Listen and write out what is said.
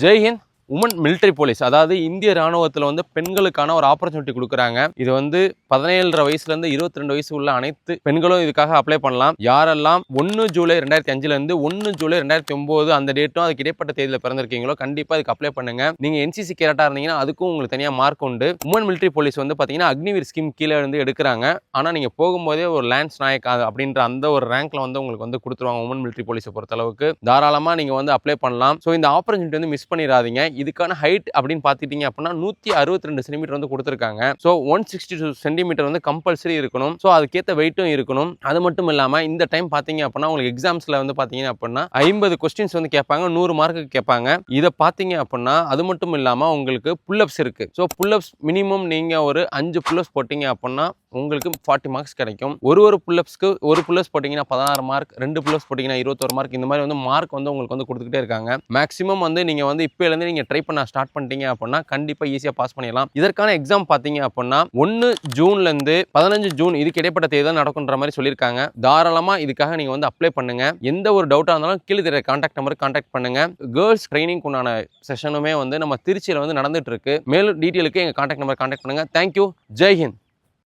Jai Hind. Woman military police, அதாவது இந்திய ராணுவத்தில் வந்து பெண்களுக்கான ஒரு ஆப்பர்ச்சுனிட்டி கொடுக்குறாங்க. இது வந்து 17 வயசுலேருந்து 22 வயசு உள்ள அனைத்து பெண்களும் இதுக்காக அப்ளை பண்ணலாம். யாரெல்லாம் 1 ஜூலை 2005 1 ஜூலை 2009 அந்த டேட்டும் அதுக்கு இடைப்பட்ட தேதியில் பிறந்திருக்கீங்களோ கண்டிப்பாக இதுக்கு அப்ளை பண்ணுங்க. நீங்கள் என்சிசி கேரட்டாக இருந்தீங்கன்னா அதுக்கும் உங்களுக்கு தனியாக மார்க் உண்டு. உமன் மிலிட்டரி போலீஸ் வந்து பார்த்தீங்கன்னா அக்னிவீர் ஸ்கீம் கீழே இருந்து எடுக்கிறாங்க. ஆனால் நீங்கள் போகும்போதே ஒரு லான்ஸ் நாயக் அப்படின்ற அந்த ஒரு ரேங்க்ல வந்து உங்களுக்கு வந்து கொடுத்துருவாங்க. உமன் மிலிட்டரி போலீஸை பொறுத்தளவுக்கு தாராளமாக நீங்கள் வந்து அப்ளை பண்ணலாம். ஸோ இந்த ஆப்பர்ச்சுனிட்டி வந்து மிஸ் பண்ணிடாதீங்க. இதுக்கான ஹைட் அப்படின்னு பார்த்துட்டீங்க அப்படின்னா 162 சென்டிமீட்டர் வந்து கொடுத்துருக்காங்க. ஸோ 162 சென்டிமீட்டர் வந்து கம்பல்சரி இருக்கணும். ஸோ அதுக்கேற்ற வெயிட்டும் இருக்கணும். அது மட்டும் இல்லாமல் இந்த டைம் பார்த்தீங்க அப்படின்னா உங்களுக்கு எக்ஸாம்ஸில் வந்து பார்த்தீங்க அப்படின்னா 50 கொஸ்டின்ஸ் வந்து கேட்பாங்க, 100 மார்க்குக்கு கேட்பாங்க. இதை பார்த்தீங்க அப்படின்னா அது மட்டும் இல்லாமல் உங்களுக்கு புல்லப்ஸ் இருக்கு. ஸோ புல்லப்ஸ் மினிமம் நீங்கள் ஒரு 5 புல்லப்ஸ் போட்டீங்க அப்படின்னா உங்களுக்கு 40 மார்க்ஸ் கிடைக்கும். ஒரு புல்லப்ஸ்க்கு ஒரு புல்லப்ஸ் போட்டிங்கன்னா 16 மார்க், 2 புல்லப்ஸ் போட்டிங்கன்னா 21 மார்க். இந்த மாதிரி வந்து மார்க் வந்து உங்களுக்கு வந்து கொடுத்துக்கிட்டே இருக்காங்க. மேக்ஸிமம் வந்து நீங்கள் வந்து இப்போலேருந்து நீங்கள் ட்ரை பண்ண ஸ்டார்ட் பண்ணிட்டீங்க அப்படின்னா கண்டிப்பாக ஈஸியாக பாஸ் பண்ணிடலாம். இதற்கான எக்ஸாம் பார்த்தீங்க அப்படின்னா 1 ஜூன்லேருந்து 15 ஜூன் இதுக்கு இடைப்பட்ட தேதி தான் நடக்குன்ற மாதிரி சொல்லியிருக்காங்க. தாராளமாக இதுக்காக நீங்கள் வந்து அப்ளை பண்ணுங்க. எந்த ஒரு டவுட்டாக இருந்தாலும் கீழே தெரிய கான்டாக்ட் நம்பருக்கு கான்டாக்ட் பண்ணுங்க. கேர்ள்ஸ் ட்ரைனிங் உண்டான செஷனுமே வந்து நம்ம திருச்சியில் வந்து நடந்துட்டு இருக்கு. மேலும் டீட்டெயிலுக்கு எங்கள் கான்டாக்ட் நம்பர் கான்டாக்ட் பண்ணுங்க. தேங்க்யூ. ஜெய் ஹிந்த்.